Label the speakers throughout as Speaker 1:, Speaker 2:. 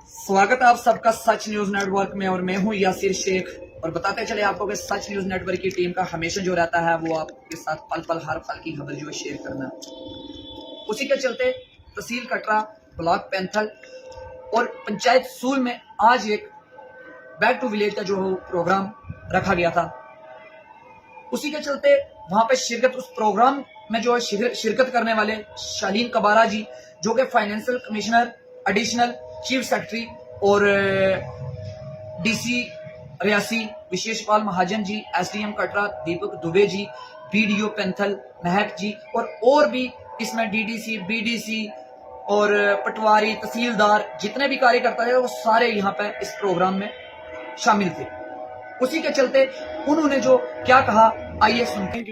Speaker 1: स्वागत है आप सबका सच न्यूज नेटवर्क में और मैं हूं यासिर शेख। और बताते चले आपको कि सच न्यूज नेटवर्क की टीम का हमेशा जो रहता है वो आपके साथ पल पल हर पल की खबर जो है शेयर करना। उसी के चलते तहसील कटरा, ब्लॉक पैंथल और पंचायत सूल में आज एक बैक टू विलेज का जो प्रोग्राम रखा गया था। उसी के चलते वहां पे शिरकत, उस प्रोग्राम में जो है शिरकत करने वाले शालीन कबारा जी जो कि financial commissioner, additional chief secretary और डीसी रियासी विशेषपाल महाजन जी, एसडीएम कटरा दीपक दुबे जी, बीडीओ पैंथल महक जी और भी इसमें डीडीसी, बीडीसी और पटवारी, तहसीलदार जितने भी कार्यकर्ता है वो सारे यहाँ पे इस प्रोग्राम में शामिल थे। उसी के चलते उन्होंने जो क्या कहा आइए सुनते हैं।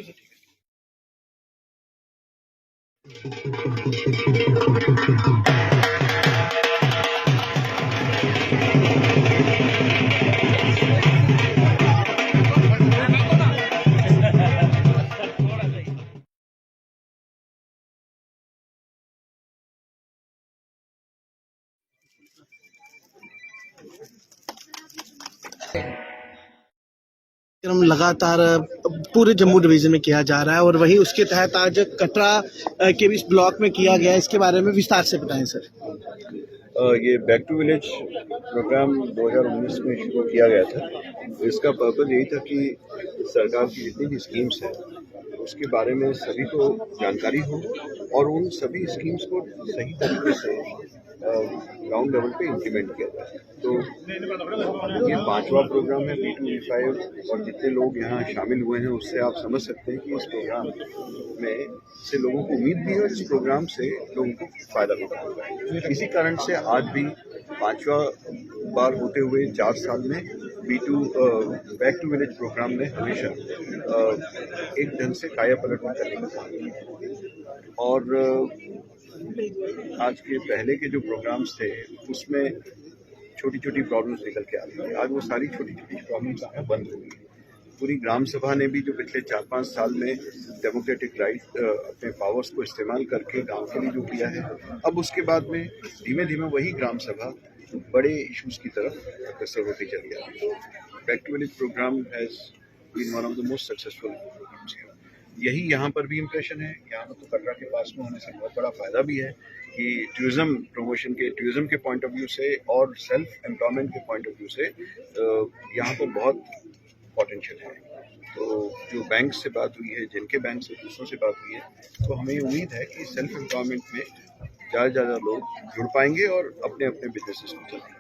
Speaker 2: कार्यक्रम लगातार पूरे जम्मू डिवीजन में किया जा रहा है और वहीं उसके तहत आज कटरा के इस ब्लॉक में किया गया। इसके बारे में विस्तार से बताएं सर।
Speaker 3: ये बैक टू विलेज प्रोग्राम 2019 में शुरू किया गया था। इसका पर्पज़ यही था कि सरकार की जितनी भी स्कीम्स हैं उसके बारे में सभी को जानकारी हो और उन सभी स्कीम्स को सही तरीके से ग्राउंड लेवल पे इम्प्लीमेंट किया जाए। तो ये 5वां प्रोग्राम है B2B5 और जितने लोग यहाँ शामिल हुए हैं उससे आप समझ सकते हैं कि इस प्रोग्राम में से लोगों को उम्मीद भी है और इस प्रोग्राम से लोगों को फायदा होगा। इसी कारण से आज भी 5वां बार होते हुए 4 साल में बैक टू विलेज प्रोग्राम ने हमेशा एक ढंग से काया पलट करने का काम किया। और आज के पहले के जो प्रोग्राम्स थे उसमें छोटी छोटी प्रॉब्लम्स निकल के आती थी। आज वो सारी छोटी छोटी प्रॉब्लम्स बंद हो गई। पूरी ग्राम सभा ने भी जो पिछले 4-5 साल में डेमोक्रेटिक राइट अपने पावर्स को इस्तेमाल करके गांव के लिए जो किया है, अब उसके बाद में धीमे धीमे वही ग्राम सभा बड़े इश्यूज की तरफ अग्रसर होती चली जा रही है। Back to village programme has been one of the most successful programmes. यही यहाँ पर भी इम्प्रेशन है। यहाँ पर तो कटरा के पास में होने से बहुत बड़ा फायदा भी है कि टूरिज्म प्रमोशन के, टूरिज्म के पॉइंट ऑफ व्यू से और सेल्फ एम्प्लॉयमेंट के पॉइंट ऑफ व्यू से यहाँ पर बहुत पोटेंशियल है। तो जो बैंक से बात हुई है, जिनके बैंक से दूसरों से बात हुई है, तो हमें उम्मीद है कि सेल्फ एम्प्लॉयमेंट में ज़्यादा लोग जुड़ पाएंगे और अपने अपने बिजनेसेस को चलाएंगे।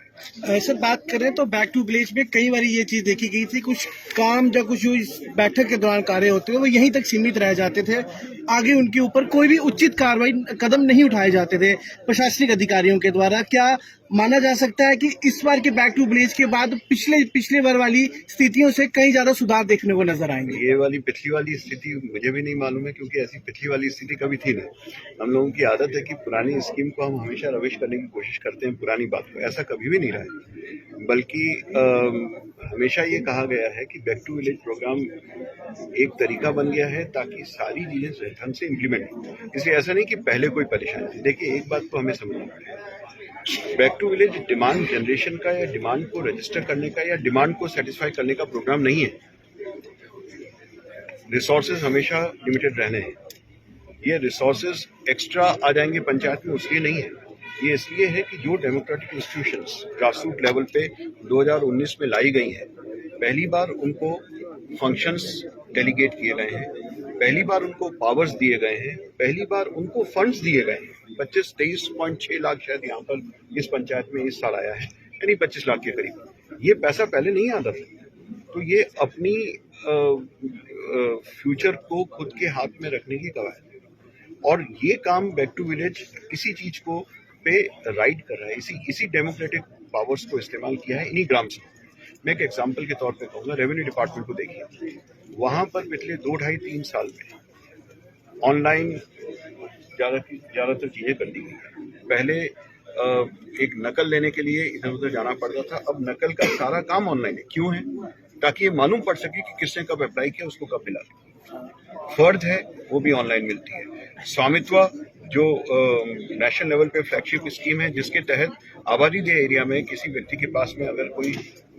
Speaker 2: सर बात करें तो बैक टू विलेज में कई बार ये चीज देखी गई थी, कुछ काम या कुछ इस बैठक के दौरान कार्य होते हैं वो यहीं तक सीमित रह जाते थे, आगे उनके ऊपर कोई भी उचित कार्रवाई कदम नहीं उठाए जाते थे प्रशासनिक अधिकारियों के द्वारा। क्या माना जा सकता है कि इस बार के बैक टू विलेज के बाद पिछले बार वाली स्थितियों से कहीं ज्यादा सुधार देखने को नजर आएंगे?
Speaker 3: ये वाली पिछली वाली स्थिति मुझे भी नहीं मालूम है, क्योंकि ऐसी पिछली वाली स्थिति कभी थी नहीं। हम लोगों की आदत है कि पुरानी स्कीम को हम हमेशा रविश करने की कोशिश करते हैं, पुरानी बात को। ऐसा कभी भी नहीं रहा है, बल्कि हमेशा ये कहा गया है कि बैक टू विलेज प्रोग्राम एक तरीका बन गया है ताकि सारी चीजें ढंग से इम्प्लीमेंट हो। इसलिए ऐसा नहीं कि पहले कोई परेशानी थी। देखिए, एक बात तो हमें समझना पड़ेगा, back to village demand generation का या डिमांड को रजिस्टर करने का या डिमांड को सेटिस्फाई करने का प्रोग्राम नहीं है। रिसोर्सेज हमेशा लिमिटेड रहने हैं। ये रिसोर्सेज एक्स्ट्रा आ जाएंगे पंचायत में, उसलिए नहीं है। ये इसलिए है कि जो डेमोक्रेटिक इंस्टीट्यूशंस ग्रासरूट लेवल पे 2019 में लाई गई हैं, पहली बार उनको फंक्शंस डेलीगेट किए गए हैं, पहली बार उनको पावर्स दिए गए हैं, पहली बार उनको फंड्स दिए गए हैं। 23.6 लाख शायद यहाँ पर इस पंचायत में इस साल आया है, यानी 25 लाख के करीब। ये पैसा पहले नहीं आता था। तो ये अपनी फ्यूचर को खुद के हाथ में रखने की कवायद है और ये काम बैक टू विलेज किसी चीज को पे राइड कर रहा है। इसी डेमोक्रेटिक पावर्स को इस्तेमाल किया है इन्हीं ग्राम सभा। मैं एक एग्जाम्पल के तौर पे कहूँगा, रेवेन्यू डिपार्टमेंट को देखिए। वहाँ पर पिछले 2-2.5-3 साल में ऑनलाइन ज़्यादातर चीज़ें कर दी गई। पहले एक नकल लेने के लिए इधर उधर जाना पड़ता था, अब नकल का सारा काम ऑनलाइन है। क्यों है? ताकि ये मालूम पड़ सके कि किसने कब अप्लाई किया, उसको कब मिला। फर्द है वो भी ऑनलाइन मिलती है, स्वामित्व जो नेशनल लेवल पे फ्लैगशिप स्कीम है, जिसके तहत आबादी दे एरिया में किसी व्यक्ति के पास में अगर कोई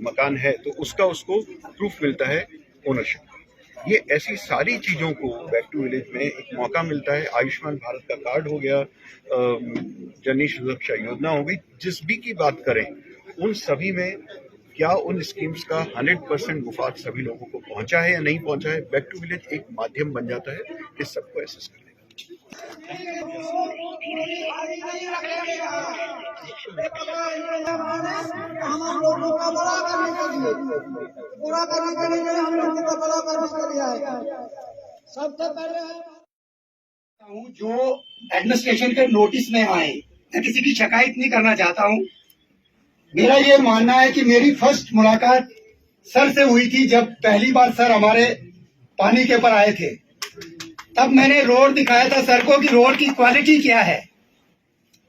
Speaker 3: मकान है तो उसको प्रूफ मिलता है ओनरशिप। ये ऐसी सारी चीज़ों को बैक टू विलेज में एक मौका मिलता है। आयुष्मान भारत का कार्ड हो गया, जननी सुरक्षा योजना हो गई, जिस भी की बात करें उन सभी में क्या उन स्कीम्स का 100% मुफाद सभी लोगों को पहुंचा है या नहीं पहुंचा है, बैक टू विलेज एक माध्यम बन जाता है इस सबको एसेस करने का।
Speaker 4: सबसे पहले जो एडमिनिस्ट्रेशन के नोटिस में आए, मैं किसी की शिकायत नहीं करना चाहता हूँ। मेरा ये मानना है कि मेरी फर्स्ट मुलाकात सर से हुई थी जब पहली बार सर हमारे पानी के ऊपर आए थे। तब मैंने रोड दिखाया था सर को कि रोड की क्वालिटी क्या है।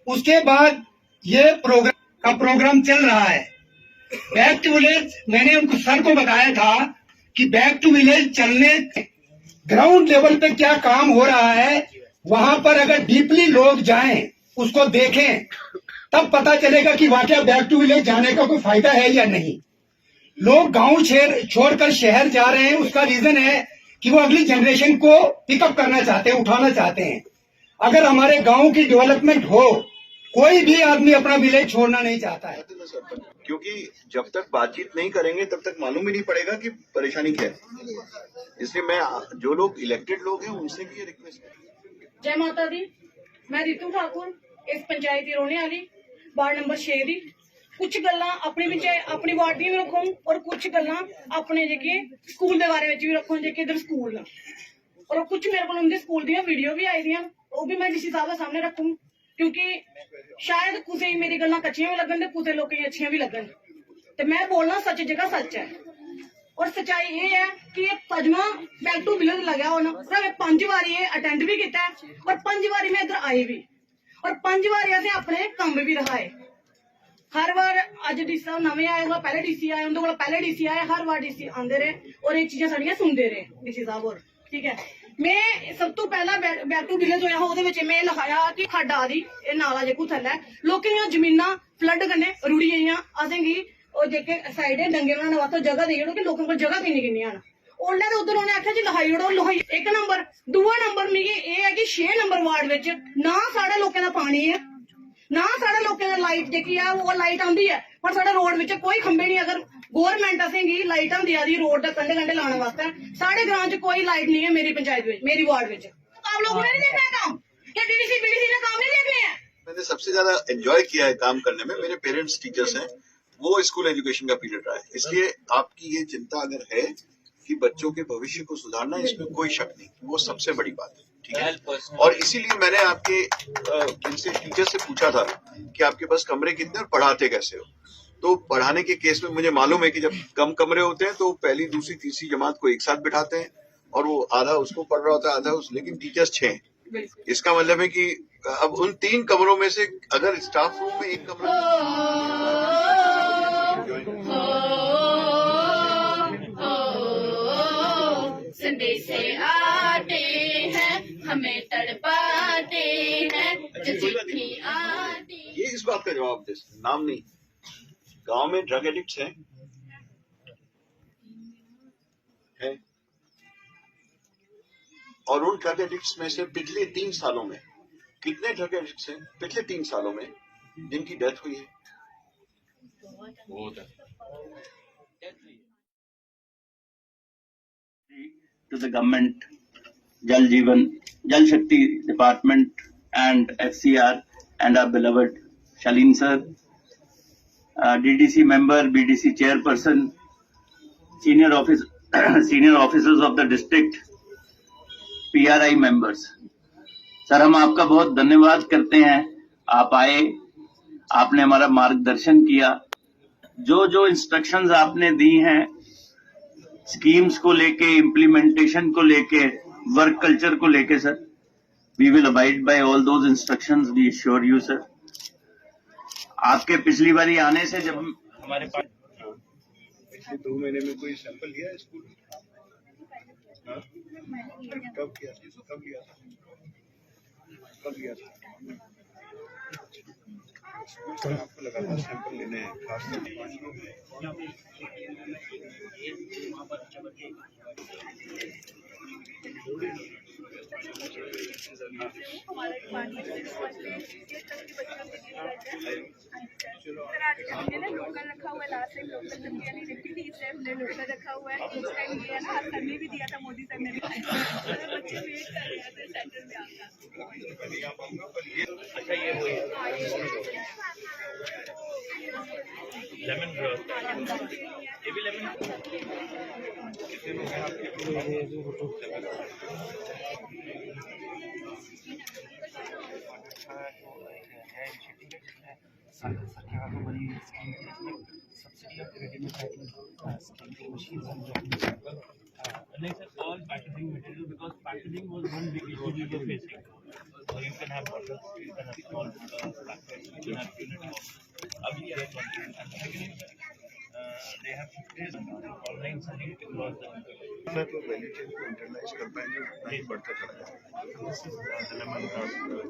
Speaker 4: उसके बाद ये प्रोग्राम चल रहा है बैक टू विलेज। मैंने उनको सर को बताया था कि बैक टू विलेज चलने ग्राउंड लेवल पे क्या काम हो रहा है, वहां पर अगर डीपली लोग जाएं, उसको देखें, तब पता चलेगा कि वाकई बैक टू विलेज जाने का कोई फायदा है या नहीं। लोग गांव छोड़कर शहर जा रहे हैं, उसका रीजन है कि वो अगली जनरेशन को पिकअप करना चाहते हैं, उठाना चाहते हैं। अगर हमारे गांव की डेवलपमेंट हो, कोई भी आदमी अपना विलेज छोड़ना नहीं चाहता है।
Speaker 3: क्योंकि जब तक बातचीत नहीं करेंगे तब तक मालूम ही नहीं पड़ेगा कि परेशानी क्या है। इसलिए मैं जो लोग इलेक्टेड लोग हैं उनसे भी ये रिक्वेस्ट है।
Speaker 5: जय माता दी, मैं रितु ठाकुर इस पंचायत की रोने वाली, वार्ड नंबर 6 दी। कुछ गल्लां अपनी पंचायत अपनी वार्ड दी भी रखूं और कुछ गल्लां अपने जेके स्कूल के बारे में भी रखूं, जेके इधर स्कूल न। और कुछ मेरे को उनके स्कूल दी वीडियो भी आई दियां, वो भी मैं डीसी साहब के सामने रखूं, क्योंकि शायद कुछ मेरी गल्लां कच्चियां भी लगन, कुछ लोगों की अच्छियां भी लगन। तो मैं बोलना सच जगह सच है, और सच्चाई ये है कि ये पंजवां बैक टू विलेज लग्या होना। मैं 5 बारी ये अटेंड भी किया और 5 बारी मैं इधर आई भी, और 5 बारी असें अपने काम भी रखाए। हर बार अज डीसी साहब नवे आए, पहले डीसी आए, उनके को पहले डीसी आए, हर बार डीसी आंदे रहे और ये चीजें साड़ियां सुनते रहे डीसी साहब। और ठीक है, मैं सब तो पहला बैक टू विलेज होया ओहदे विच मैं लिखाया कि खड्ड आ दी ए नाला जेकू थल्लै लोकें दियां जमीनां फ्लड कन्नै रुड़ी गेइयां। असेंगी और जेके साइड है डंगे बनाने वास्ते जगह देई ओड़ो कि लोकें कोल जगह किन्नी न। ओल्लै ते उद्धर उ'नें आखेआ जी लहाई ओड़ो, लहाई। एक नंबर। दूआ नंबर मिगी एह् है कि 6 नंबर वार्ड विच ना साढ़े लोकें दा पानी है, ना साढ़े लोकें दा लाइट जेकी है वो लाइट आंदी है, पर साढ़े रोड विच कोई खंबे नहीं। अगर गवर्नमेंट असेंगी लाइटां देआ दी रोड दे कंढे कंढे लाने वास्ते, साढ़े ग्रां च कोई लाइट नहीं है मेरी पंचायत में, मेरी वार्ड विच। आप लोगों ने नहीं देखना है काम, क्या डीडीसी बीडीसी ने काम नहीं देखने हैं?
Speaker 3: मैंने सबसे ज्यादा एंजॉय किया है काम करने में, मेरे पेरेंट्स टीचर्स हैं, वो स्कूल एजुकेशन का पीरियड रहा है। इसलिए आपकी ये चिंता अगर है कि बच्चों के भविष्य को सुधारना, इसमें कोई शक नहीं, वो सबसे बड़ी बात है। ठीक है, और इसीलिए मैंने आपके जिनसे टीचर से पूछा था कि आपके पास कमरे कितने और पढ़ाते कैसे हो। तो पढ़ाने के केस में मुझे मालूम है कि जब कम कमरे होते हैं तो पहली दूसरी तीसरी जमात को एक साथ बिठाते हैं और वो आधा उसको पढ़ रहा होता है, आधा उस, लेकिन टीचर्स 6 हैं। इसका मतलब है कि अब उन 3 कमरों में से अगर स्टाफ रूम में एक कमरा
Speaker 6: संदेशे आते हैं हमें तड़पाते हैं, चिट्ठी आती।
Speaker 3: ये इस बात का जवाब दे, नाम नहीं। गांव में ड्रग एडिक्ट्स हैं और उन ड्रग एडिक्ट्स में से पिछले 3 सालों में कितने ड्रग एडिक्ट्स हैं पिछले 3 सालों में जिनकी डेथ हुई है?
Speaker 7: To the government, Jal Jeevan, Jal Shakti Department and FCR and our beloved Shaleen sir, DDC member, BDC chairperson, senior officers of the district, PRI members. Sir हम आपका बहुत धन्यवाद करते हैं, आप आए, आपने हमारा मार्गदर्शन किया, जो इंस्ट्रक्शंस आपने दी हैं स्कीम्स को लेके, इम्प्लीमेंटेशन को लेके, वर्क कल्चर को लेके, sir we will abide by all those instructions, we assure you sir. आपके पिछली बारी आने से जब हमारे पास
Speaker 3: पिछले 2 महीने में कोई सैंपल लिया है स्कूल में? कब लिया था? कब लिया था? आपको लगातार सैंपल लेने हैं, खासतौर
Speaker 8: हमारा डिपार्टमेंट से हमने ना लोकल रखा हुआ है। लास्ट टाइम लोकल सब्जियां नहीं रखी थी, इस टाइम हमने लोकल रखा हुआ है। इस टाइम ये है ना, हर सर ने भी दिया था, मोदी सर ने भी बच्चे वेट कर रहे थे सेंटर में आकर।
Speaker 9: अच्छा ये वो लेमन ये भी लेमन
Speaker 3: कितने लोग हैं आपके?
Speaker 9: नहीं sir, all packaging material, because packaging was one big issue we were facing. You can have bottles, you can have small packets, you can have units. Abhi they have they have shifted online selling across the
Speaker 3: मैं तो value chain को internalise कर पाएंगे, उतना ही बढ़ता चला जाएगा।
Speaker 9: This is the lemon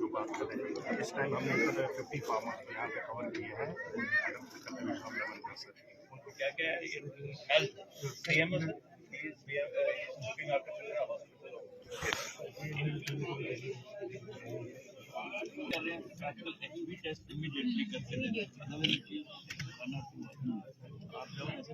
Speaker 9: जो बात कर रहे हैं। इस टाइम हमने 50 फार्मर्स को यहाँ पे कवर किए हैं। मैडम से कल्टीवेशन ऑफ लेमन का सर, उनको क्या क्या है, हेल्थ सेम है, looking after children hospital. Practical HP test immediately करते हैं, मतलब 1 or 2 आप जब ऐसे